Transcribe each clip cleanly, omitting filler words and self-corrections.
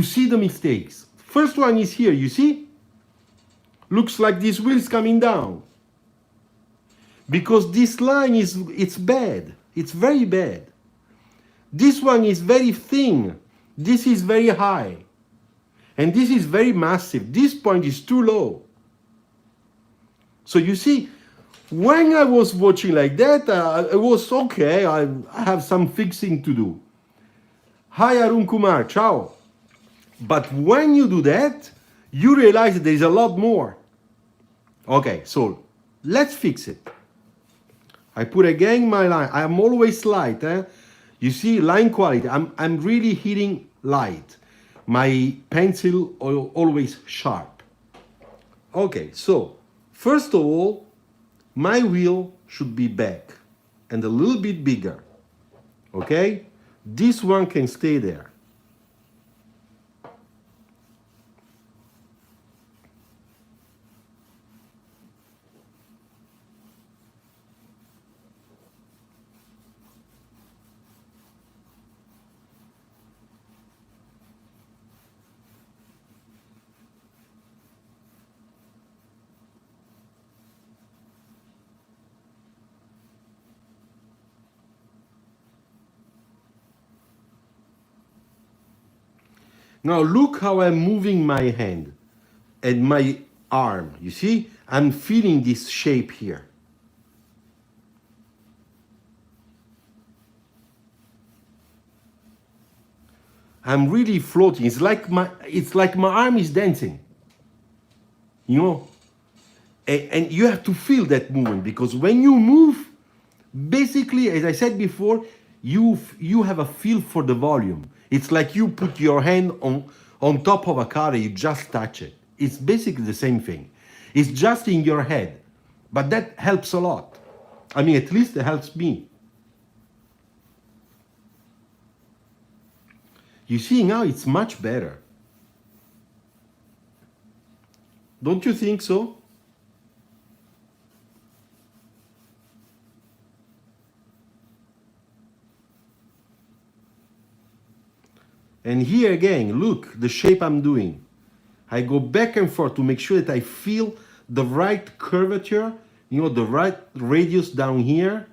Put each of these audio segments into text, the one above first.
You see the mistakes. First one is here, you see? Looks like this wheel is coming down. Because this line it's bad. It's very bad. This one is very thin. This is very high. And this is very massive. This point is too low. So you see, when I was watching like that, it was okay. I have some fixing to do. Hi Arun Kumar, ciao. But when you do that, you realize that there is a lot more. Okay, so let's fix it. I put again my line. I'm always light. You see, line quality. I'm really hitting light. My pencil always sharp. Okay, so first of all, my wheel should be back and a little bit bigger. Okay, this one can stay there. Now look how I'm moving my hand and my arm. You see, I'm feeling this shape here. I'm really floating. It's like my arm is dancing. You know? And you have to feel that movement, because when you move, basically, as I said before, you have a feel for the volume. It's like you put your hand on top of a car and you just touch it. It's basically the same thing. It's just in your head. But that helps a lot. I mean, at least it helps me. You see, now it's much better. Don't you think so? And here again, look, the shape I'm doing. I go back and forth to make sure that I feel the right curvature, you know, the right radius down here.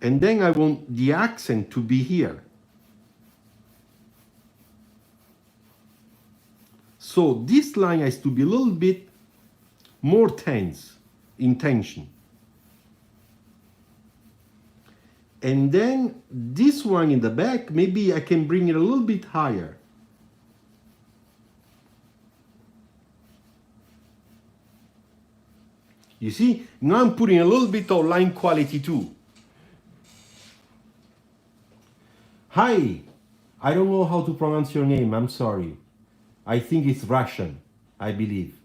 And then I want the accent to be here. So this line has to be a little bit more tense, in tension. And then this one in the back, maybe I can bring it a little bit higher. You see, now I'm putting a little bit of line quality too. Hi, I don't know how to pronounce your name, I'm sorry. I think it's Russian, I believe.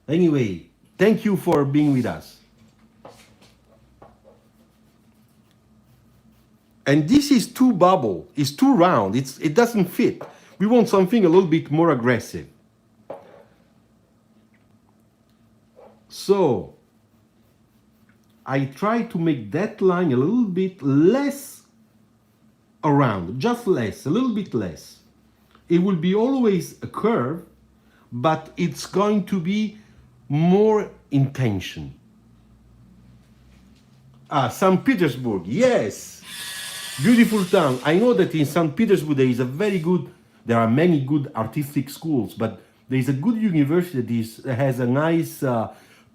Anyway, thank you for being with us. And this is too bubble, it's too round, it doesn't fit. We want something a little bit more aggressive. So, I try to make that line a little bit less around, just less, a little bit less. It will be always a curve, but it's going to be more in tension. St. Petersburg, yes. Beautiful town. I know that in St. Petersburg there are many good artistic schools, but there is a good university that has a nice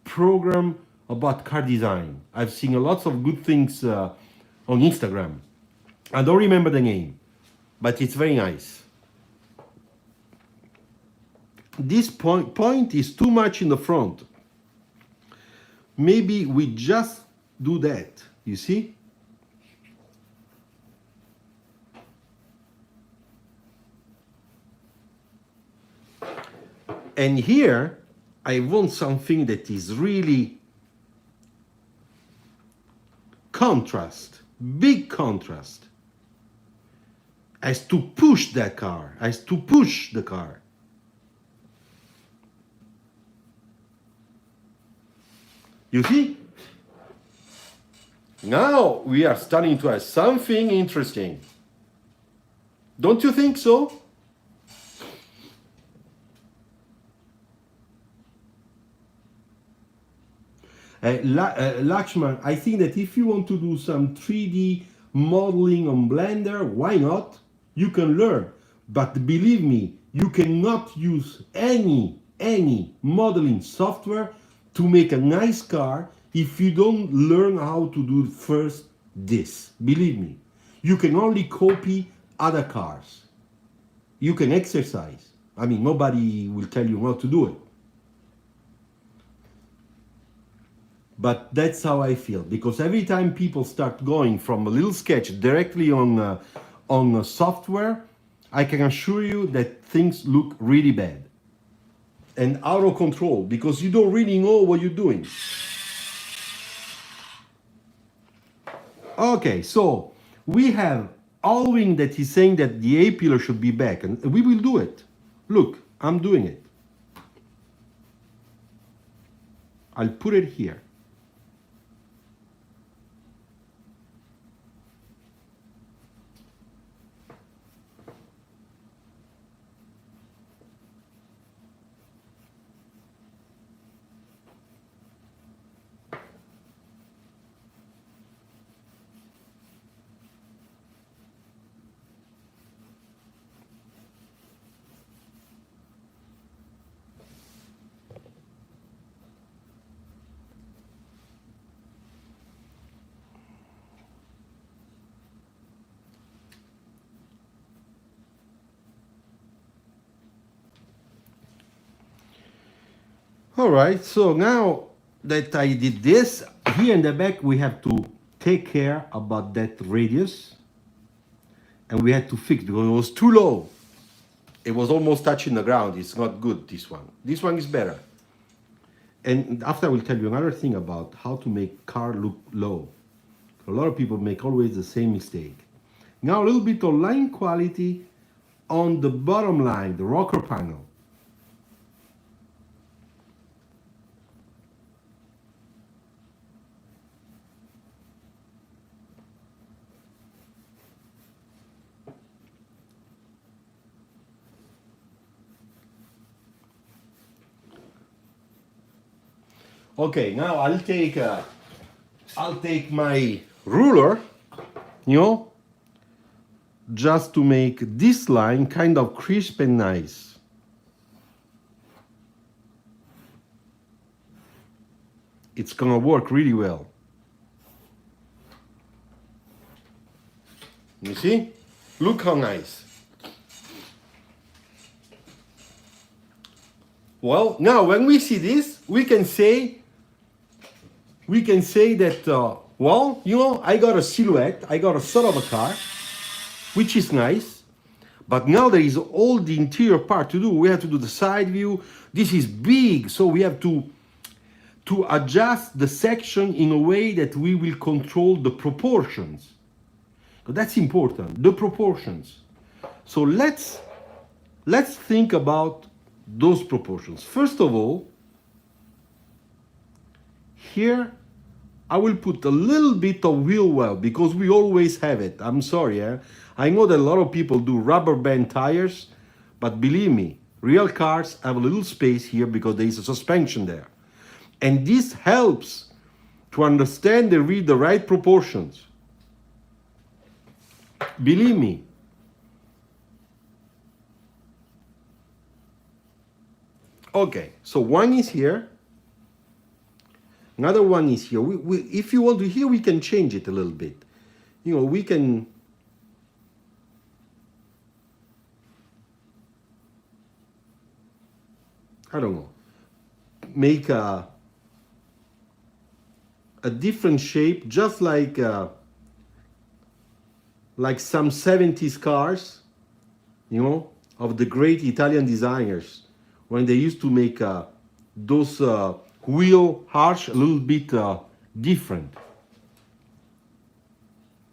program about car design. I've seen lots of good things on Instagram. I don't remember the name, but it's very nice. This point is too much in the front. Maybe we just do that, you see? And here, I want something that is really contrast, big contrast. As to push that car, as to push the car. You see? Now we are starting to have something interesting. Don't you think so? Lakshman, I think that if you want to do some 3D modeling on Blender, why not? You can learn. But believe me, you cannot use any modeling software to make a nice car if you don't learn how to do first this. Believe me. You can only copy other cars. You can exercise. I mean, nobody will tell you how to do it. But that's how I feel, because every time people start going from a little sketch directly on software, I can assure you that things look really bad and out of control, because you don't really know what you're doing. Okay, so we have Alwyn that is saying that the A pillar should be back, and we will do it. Look, I'm doing it. I'll put it here. All right, so now that I did this, here in the back we have to take care about that radius, and we had to fix because it was too low. It was almost touching the ground. It's not good, this one. This one is better. And after I will tell you another thing about how to make car look low. A lot of people make always the same mistake. Now a little bit of line quality on the bottom line, the rocker panel. Okay, now I'll take my ruler, you know, just to make this line kind of crisp and nice. It's gonna work really well. You see? Look how nice. Well, now when we see this, we can say that, well, you know, I got a silhouette, I got a sort of a car, which is nice, but now there is all the interior part to do. We have to do the side view. This is big, so we have to adjust the section in a way that we will control the proportions. So that's important, the proportions. So let's think about those proportions. First of all, here I will put a little bit of wheel well because we always have it. I'm sorry, I know that a lot of people do rubber band tires, but believe me, real cars have a little space here because there is a suspension there. And this helps to understand and read the right proportions. Believe me. Okay, so one is here. Another one is here. If you want to here, we can change it a little bit. You know, we can. I don't know. Make a different shape, just like some 70s cars, you know, of the great Italian designers when they used to make those wheel harsh, a little bit different,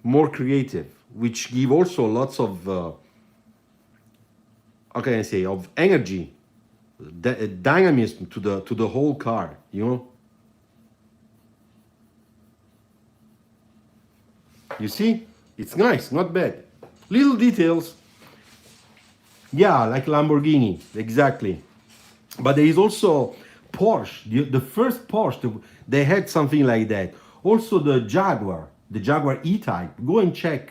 more creative, which give also lots of how can I say, of energy, dynamism to the whole car, you know. You see, it's nice, not bad. Little details, Yeah, like Lamborghini, exactly. But there is also Porsche, the first Porsche, they had something like that. Also the Jaguar E-Type. Go and check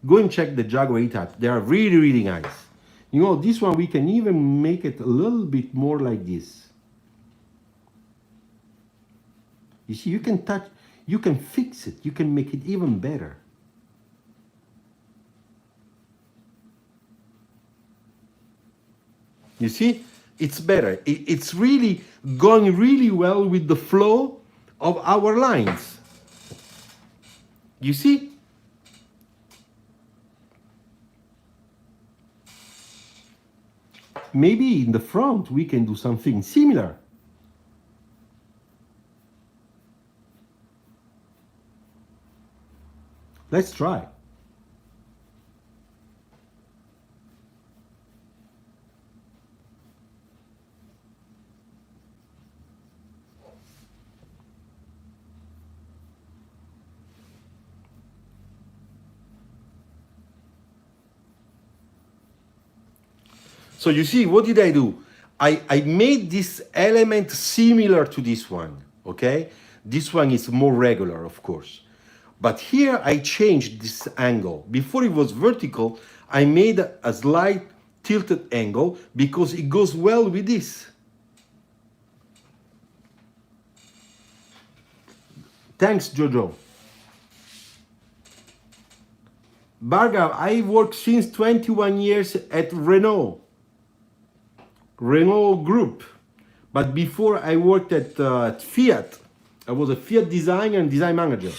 the Jaguar E-Type. They are really, really nice. You know, this one we can even make it a little bit more like this. You see, you can touch, you can fix it, you can make it even better. You see, it's better. It's really going really well with the flow of our lines. You see? Maybe in the front we can do something similar. Let's try. So you see, what did I do? I made this element similar to this one, okay? This one is more regular, of course. But here I changed this angle. Before it was vertical, I made a slight tilted angle because it goes well with this. Thanks, Jojo. Bhargav, I worked since 21 years at Renault Group. But before I worked at Fiat. I was a Fiat designer and design manager.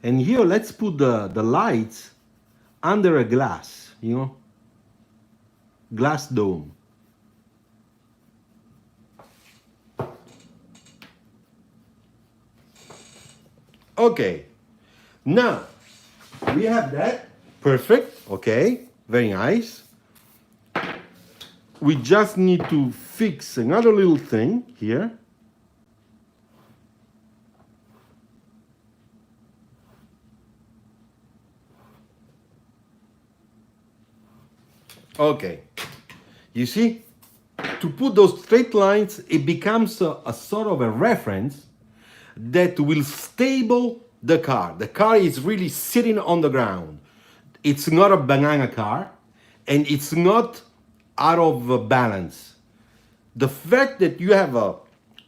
And here, let's put the lights under a glass, you know, glass dome. Okay, now we have that. Perfect, okay, very nice. We just need to fix another little thing here. Okay, you see, to put those straight lines, it becomes a sort of a reference that will stable the car. The car is really sitting on the ground. It's not a banana car, and it's not out of balance. The fact that you have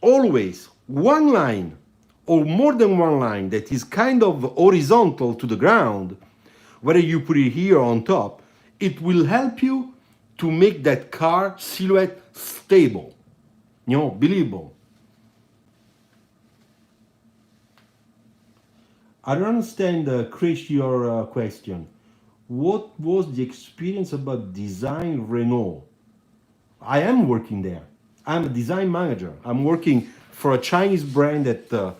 always one line or more than one line that is kind of horizontal to the ground, whether you put it here or on top, it will help you to make that car silhouette stable, you know, believable. I don't understand, Chris, your question. What was the experience about design Renault? I am working there. I'm a design manager. I'm working for a Chinese brand that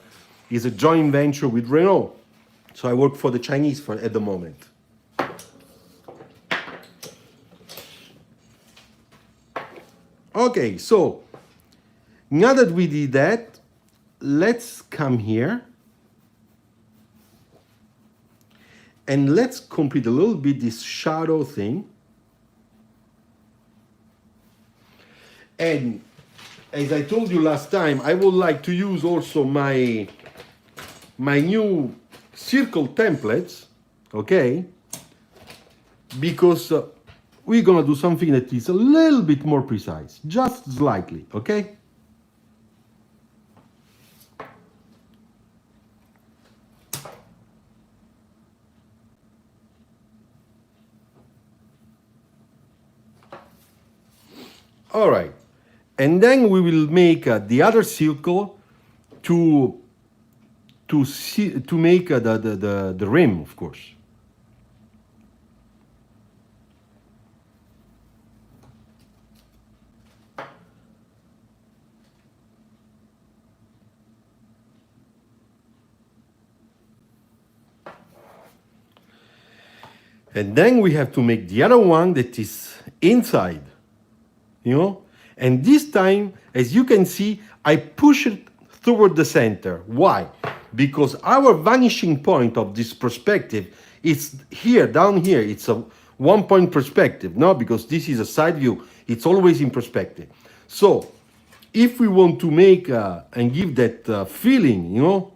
is a joint venture with Renault. So I work for the Chinese at the moment. Okay, so now that we did that, let's come here and let's complete a little bit this shadow thing. And as I told you last time, I would like to use also my new circle templates, okay? Because we're gonna do something that is a little bit more precise, just slightly, okay? All right, and then we will make the other circle to make the rim, of course. And then we have to make the other one that is inside, you know? And this time, as you can see, I push it toward the center. Why? Because our vanishing point of this perspective is here, down here. It's a 1-point perspective, no? Because this is a side view. It's always in perspective. So if we want to make and give that feeling, you know,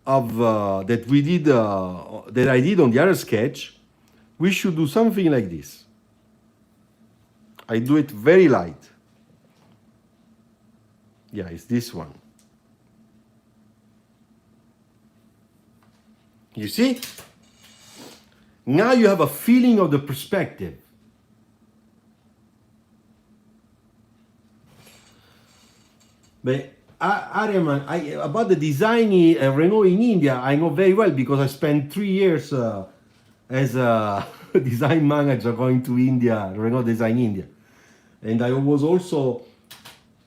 of that we did, that I did on the other sketch, we should do something like this. I do it very light. Yeah, it's this one. You see? Now you have a feeling of the perspective. But Ariaman, about the design Renault in India, I know very well because I spent 3 years as a design manager going to India, Renault Design India. And I was also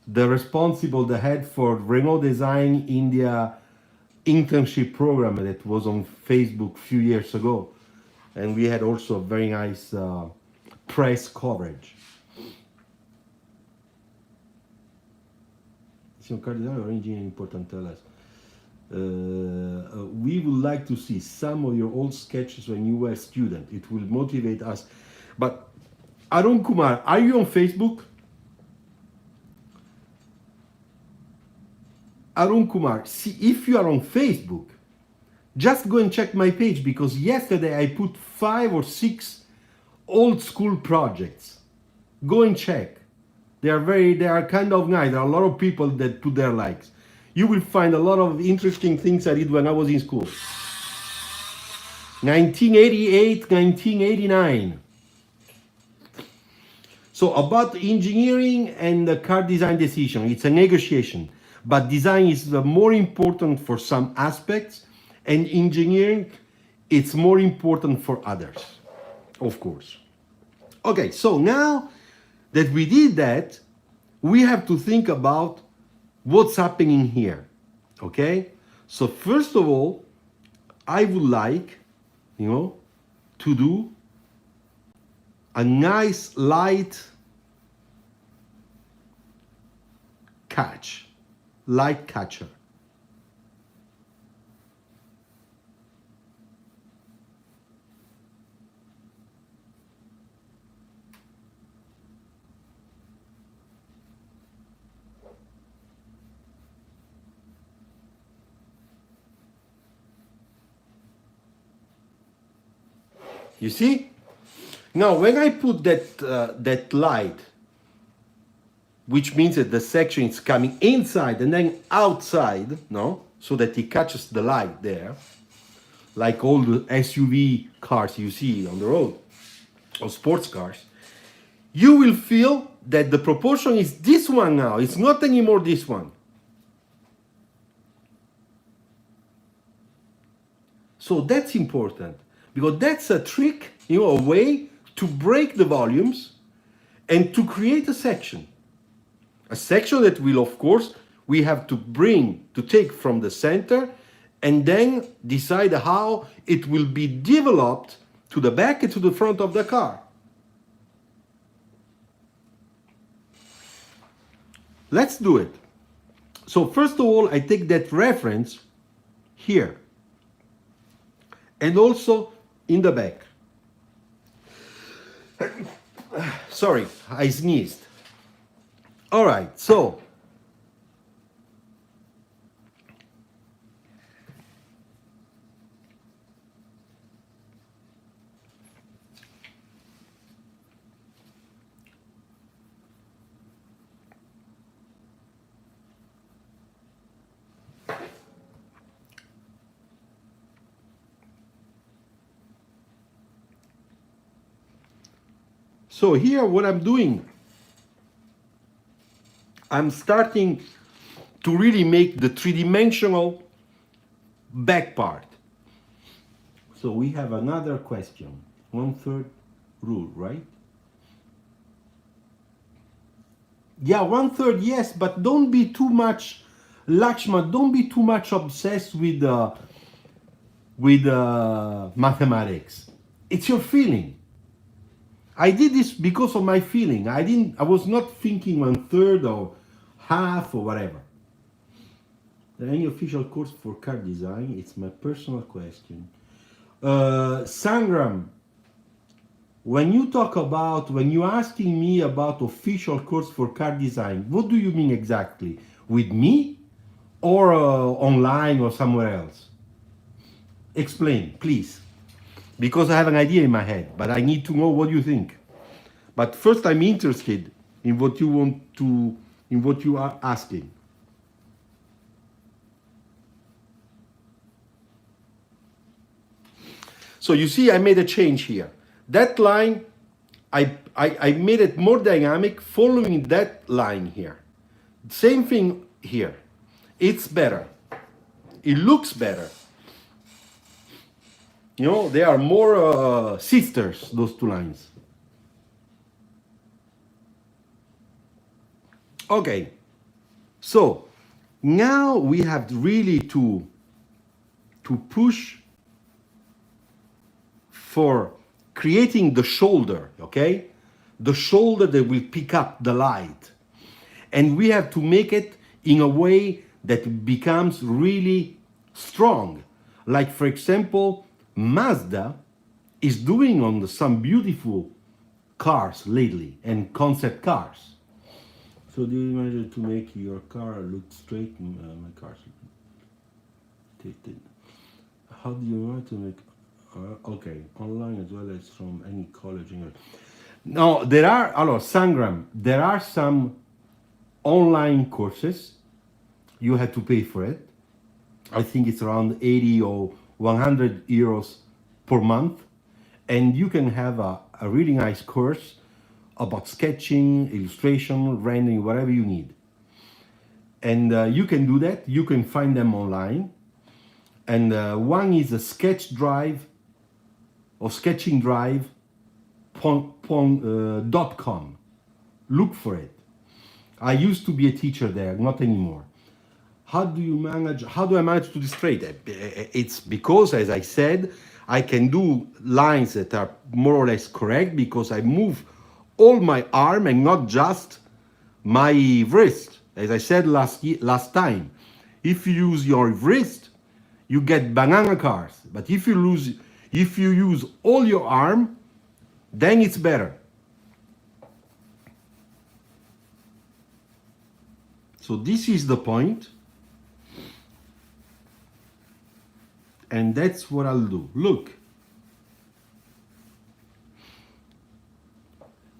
the head for Renault Design India internship program that was on Facebook a few years ago. And we had also a very nice press coverage. Important tell us. We would like to see some of your old sketches when you were a student. It will motivate us. But Arun Kumar, are you on Facebook? Arun Kumar, see, if you are on Facebook, just go and check my page, because yesterday I put 5 or 6 old school projects. Go and check. They are kind of nice. There are a lot of people that put their likes. You will find a lot of interesting things I did when I was in school. 1988, 1989. So about engineering and the car design decision, it's a negotiation. But design is more important for some aspects, and engineering, it's more important for others, of course. Okay, so now that we did that, we have to think about what's happening here, okay? So first of all, I would like, you know, to do a nice light catcher. You see? Now, when I put that light, which means that the section is coming inside and then outside, no? So that it catches the light there, like all the SUV cars you see on the road, or sports cars, you will feel that the proportion is this one now. It's not anymore this one. So that's important, because that's a trick, you know, a way to break the volumes and to create a section. A section that will, of course, we have to take from the center and then decide how it will be developed to the back and to the front of the car. Let's do it. So first of all, I take that reference here and also in the back. Sorry, I sneezed. All right, so here what I'm doing, I'm starting to really make the three-dimensional back part. So we have another question. 1/3 rule, right? Yeah, 1/3, yes, but don't be too much, Lakshma, don't be too much obsessed with mathematics. It's your feeling. I did this because of my feeling. I was not thinking 1/3 or half or whatever. Any official course for car design? It's my personal question. Sangram, when you're asking me about official course for car design, what do you mean exactly? With me or online or somewhere else? Explain, please. Because I have an idea in my head, but I need to know what you think. But first, I'm interested in what you are asking. So you see, I made a change here. That line, I made it more dynamic following that line here. Same thing here. It's better. It looks better. You know, they are more sisters, those two lines. Okay, so now we have really to push for creating the shoulder, okay? The shoulder that will pick up the light. And we have to make it in a way that becomes really strong. Like, for example, Mazda is doing on some beautiful cars lately and concept cars. So do you imagine to make your car look straight? My car's how do you want to make okay, online as well as from any college? No, there are, Sangram, there are some online courses. You have to pay for it. I think it's around 80 or 100 euros per month. And you can have a really nice course about sketching, illustration, rendering, whatever you need. And you can do that. You can find them online. And one is a sketch drive or sketchingdrive.com. Look for it. I used to be a teacher there, not anymore. How do I manage to illustrate it? It's because, as I said, I can do lines that are more or less correct because I move all my arm and not just my wrist. As I said last time, if you use your wrist, you get banana cars. But if you use all your arm, then it's better. So this is the point. And that's what I'll do. Look.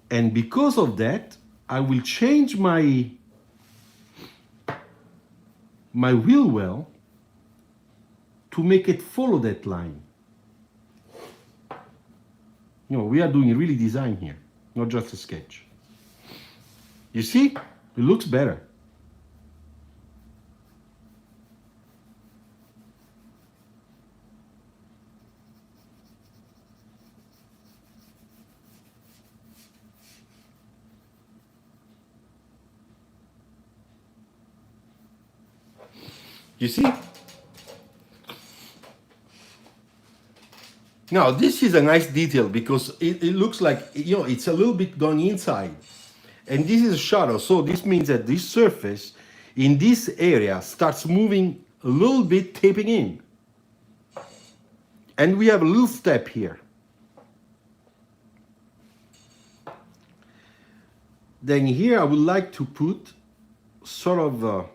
And because of that, I will change my wheel well to make it follow that line. You know, we are doing really design here, not just a sketch. You see? It looks better. You see? Now, this is a nice detail because it looks like, you know, it's a little bit going inside. And this is a shadow, so this means that this surface in this area starts moving a little bit, taping in. And we have a little step here. Then here I would like to put sort of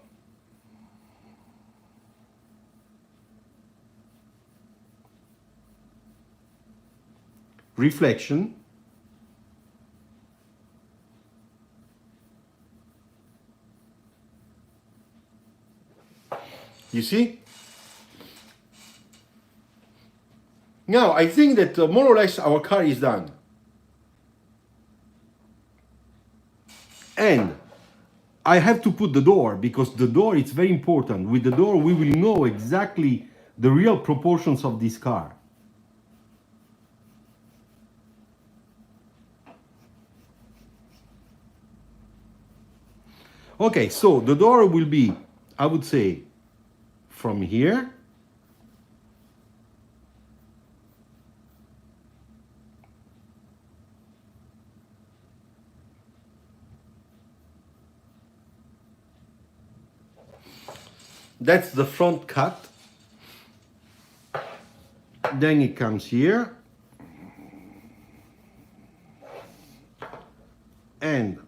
reflection. You see? Now, I think that more or less our car is done. And I have to put the door because the door is very important. With the door, we will know exactly the real proportions of this car. Okay, so the door will be, I would say, from here That's the front cut. Then it comes here. And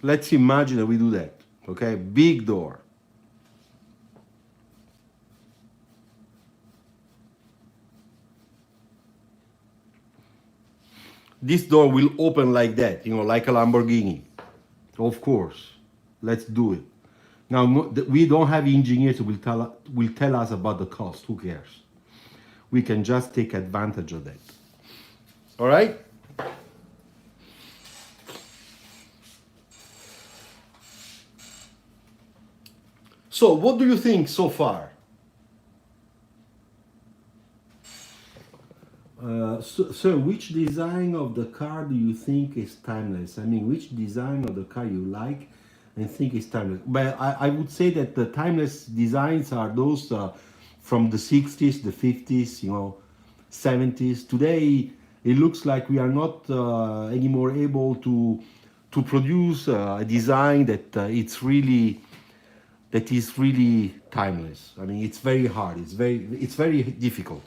let's imagine that we do that. Okay, big door. This door will open like that, you know, like a Lamborghini. Of course, let's do it. Now, we don't have engineers who will tell us about the cost. Who cares? We can just take advantage of that. All right? So, what do you think so far? So, which design of the car do you think is timeless? I mean, which design of the car you like and think is timeless? But I would say that the timeless designs are those from the 60s, the 50s, you know, 70s. Today, it looks like we are not anymore able to produce a design that is really timeless. I mean, it's very hard. It's very difficult.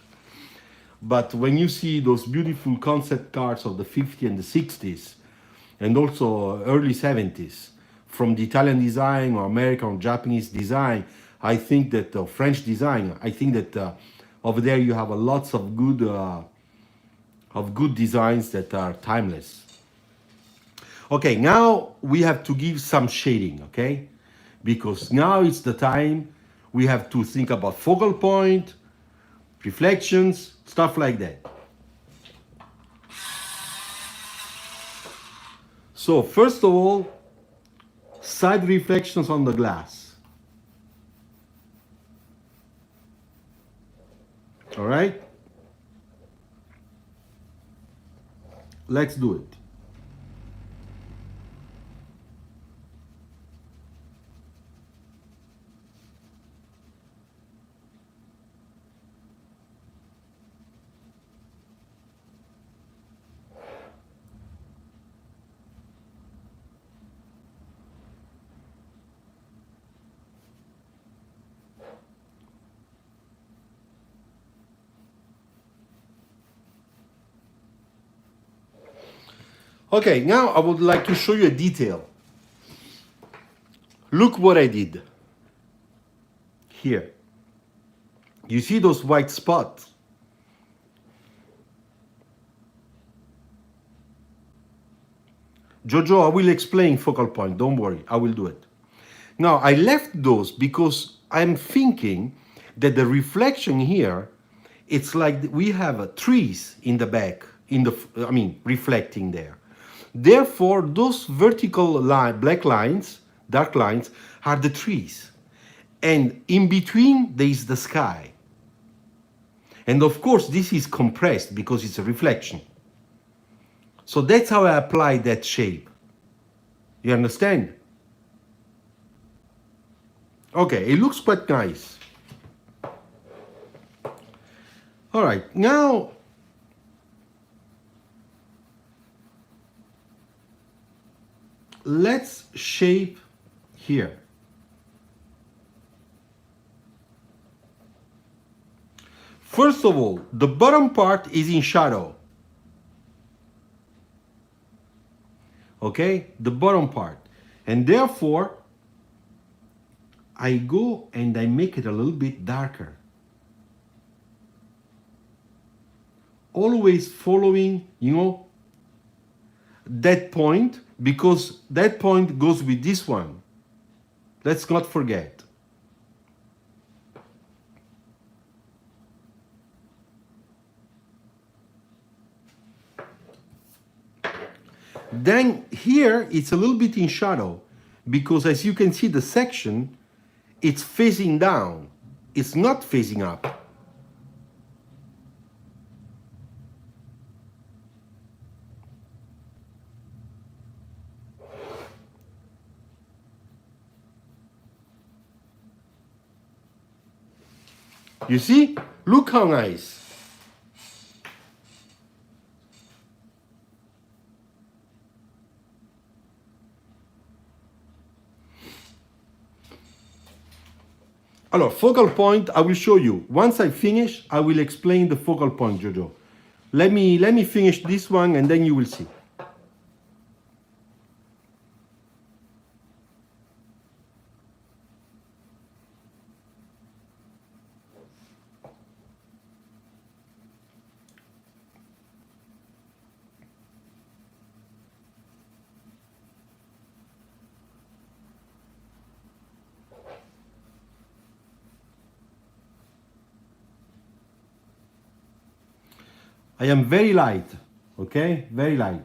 But when you see those beautiful concept cars of the 50s and the 60s, and also early 70s, from the Italian design or American or Japanese design, I think that French design, I think that over there you have a lots of good designs that are timeless. Okay, now we have to give some shading, okay? Because now it's the time we have to think about focal point, reflections, stuff like that. So first of all, side reflections on the glass. All right? Let's do it. Okay, now I would like to show you a detail. Look what I did here. You see those white spots? Jojo, I will explain focal point. Don't worry, I will do it. Now, I left those because I'm thinking that the reflection here, it's like we have trees in the back, reflecting there. Therefore, those vertical black lines, dark lines, are the trees. And in between, there is the sky. And of course, this is compressed because it's a reflection. So that's how I apply that shape. You understand? Okay, it looks quite nice. All right, now let's shape here. First of all, the bottom part is in shadow. Okay, the bottom part. And therefore, I go and I make it a little bit darker. Always following, that point, because that point goes with this one. Let's not forget. Then here it's a little bit in shadow because as you can see the section, it's facing down. It's not facing up. You see? Look how nice. Alors, focal point, I will show you. Once I finish, I will explain the focal point, Jojo. Let me finish this one and then you will see. I am very light, okay? Very light.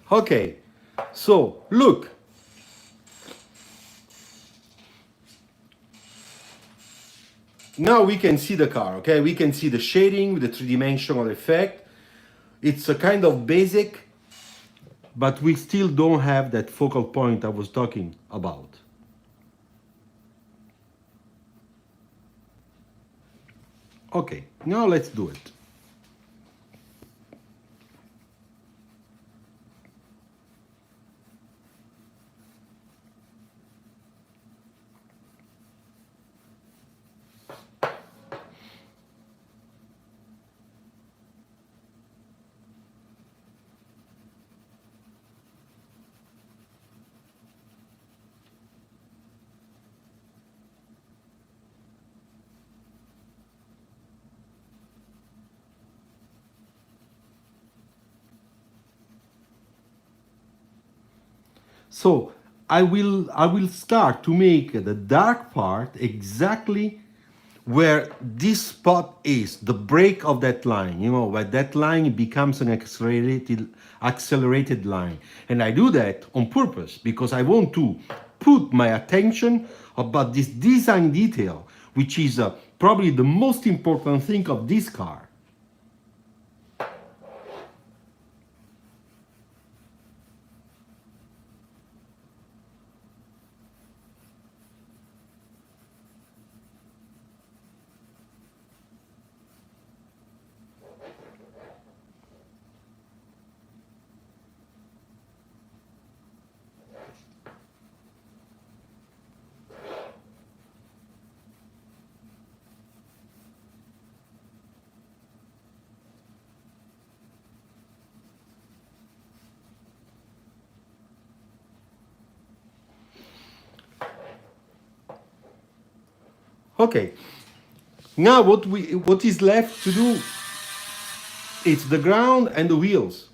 Okay, so look. Now we can see the car, okay? We can see the shading with the three-dimensional effect. It's a kind of basic, but we still don't have that focal point I was talking about. Okay, now let's do it. So I will start to make the dark part exactly where this spot is, the break of that line, you know, where that line becomes an accelerated line. And I do that on purpose because I want to put my attention about this design detail, which is probably the most important thing of this car. Okay, now what is left to do? It's the ground and the wheels.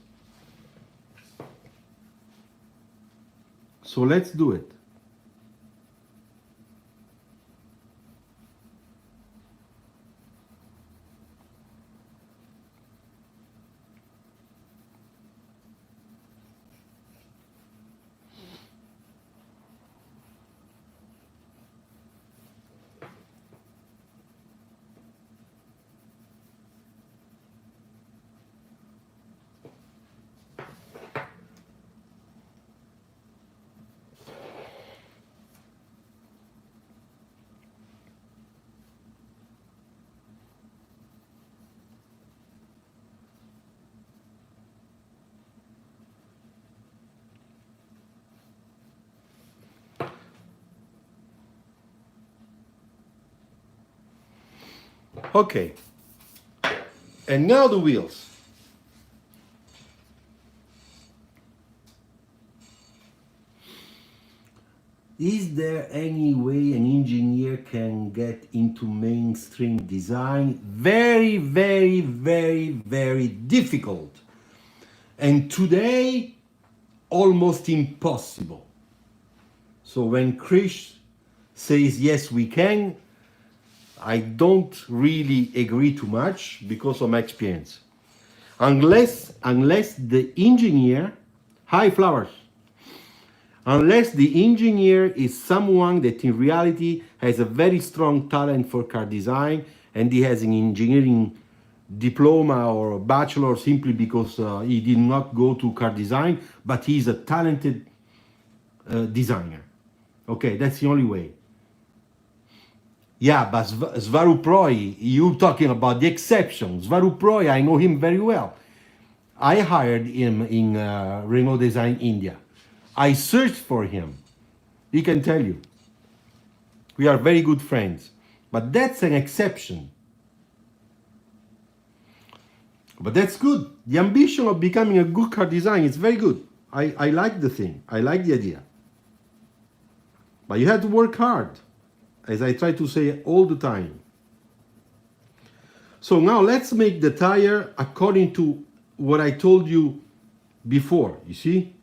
So let's do it. Okay, and now the wheels. Is there any way an engineer can get into mainstream design? Very, very, very, very difficult. And today, almost impossible. So when Chris says, yes, we can, I don't really agree too much because of my experience. Unless the engineer, high flowers, unless the engineer is someone that in reality has a very strong talent for car design and he has an engineering diploma or a bachelor simply because he did not go to car design, but he's a talented designer. Okay, that's the only way. Yeah, but Svaruproi, you talking about the exception. Svaruproi, I know him very well. I hired him in Renault Design India. I searched for him. He can tell you. We are very good friends. But that's an exception. But that's good. The ambition of becoming a good car designer is very good. I like the thing. I like the idea. But you have to work hard, as I try to say all the time. So now let's make the tire according to what I told you before, you see?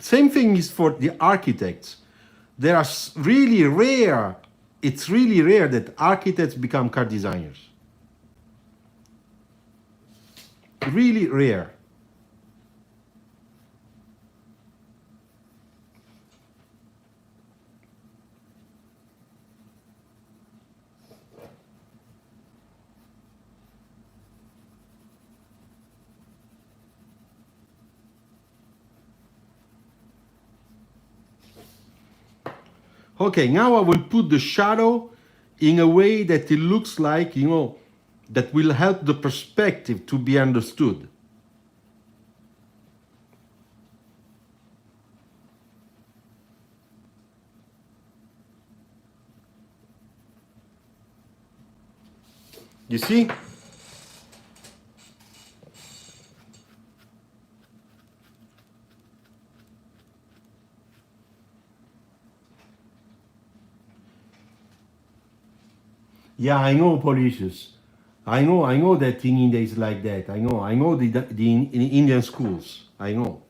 Same thing is for the architects. There are really rare, it's really rare that architects become car designers. Really rare. Okay, now I will put the shadow in a way that it looks like, you know, that will help the perspective to be understood. You see? Yeah, I know Policius. I know that in India is like that. I know the in Indian schools. I know.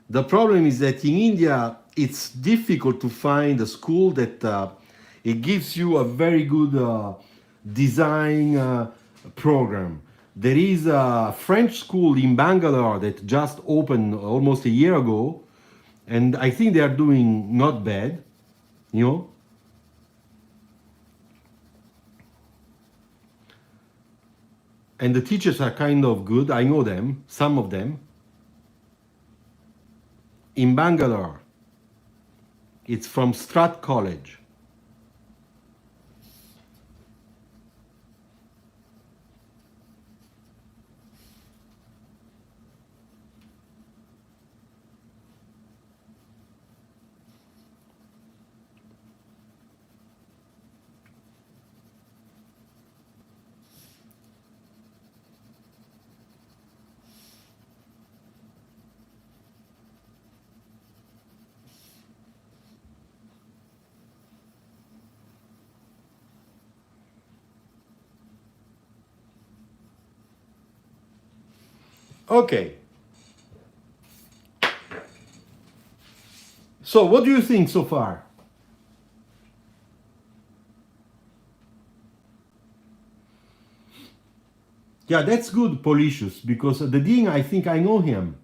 The problem is that in India, it's difficult to find a school that it gives you a very good design program. There is a French school in Bangalore that just opened almost a year ago, and I think they are doing not bad, you know. And the teachers are kind of good. I know them, some of them. In Bangalore, it's from Strat College. Okay. So what do you think so far? Yeah, that's good, Policius, because the dean, I think I know him.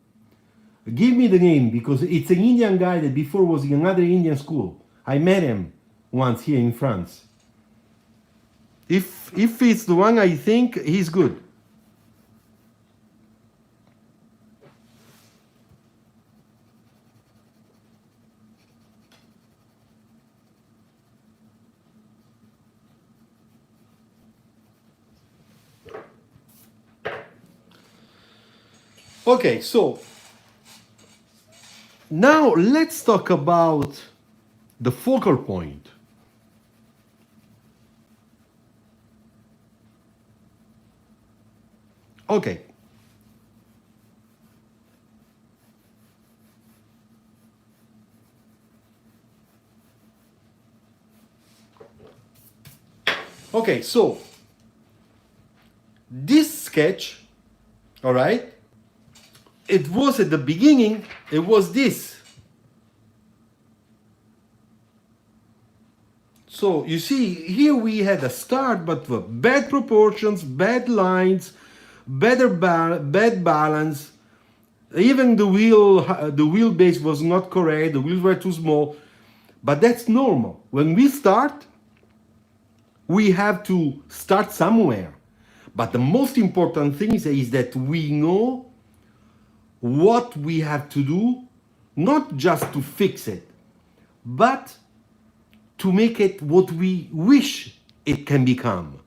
Give me the name, because it's an Indian guy that before was in another Indian school. I met him once here in France. If it's the one I think, he's good. Okay, so now let's talk about the focal point. Okay. Okay, so this sketch, all right, it was at the beginning, it was this. So you see, here we had a start, but with bad proportions, bad lines, bad balance. Even the wheelbase was not correct. The wheels were too small, but that's normal. When we start, we have to start somewhere. But the most important thing is that we know what we have to do, not just to fix it, but to make it what we wish it can become.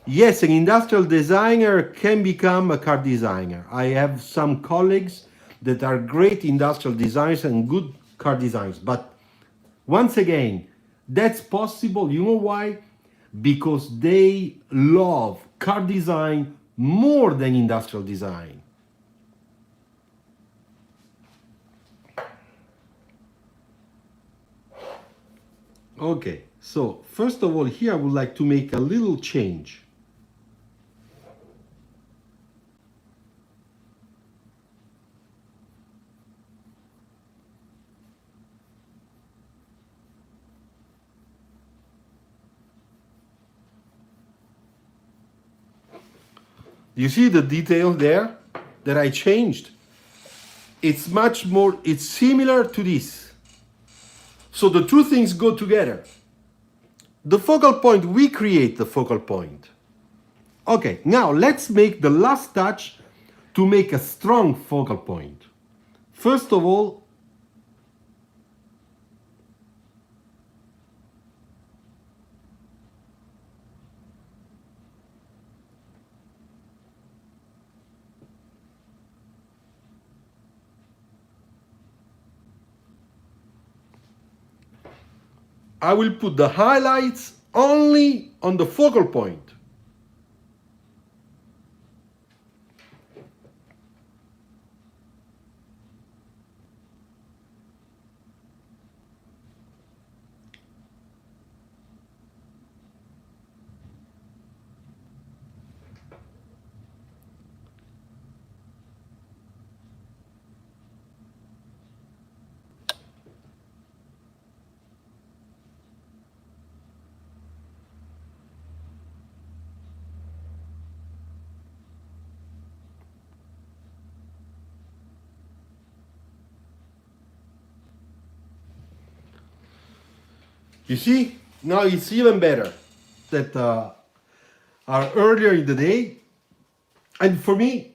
Yes, an industrial designer can become a car designer. I have some colleagues that are great industrial designers and good car designers. But once again, that's possible. You know why? Because they love car design more than industrial design. Okay, so first of all, here I would like to make a little change. You see the detail there that I changed? It's much more, it's similar to this. So the two things go together. The focal point, we create the focal point. Okay, now let's make the last touch to make a strong focal point. First of all, I will put the highlights only on the focal point. You see, now it's even better that are earlier in the day. And for me,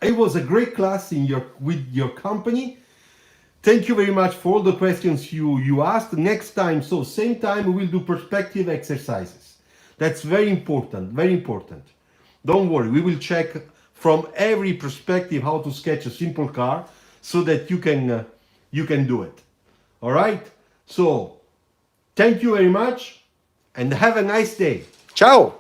it was a great class with your company. Thank you very much for all the questions you asked. Next time, so same time, we will do perspective exercises. That's very important, very important. Don't worry, we will check from every perspective how to sketch a simple car so that you can do it. All right? So, thank you very much and have a nice day. Ciao!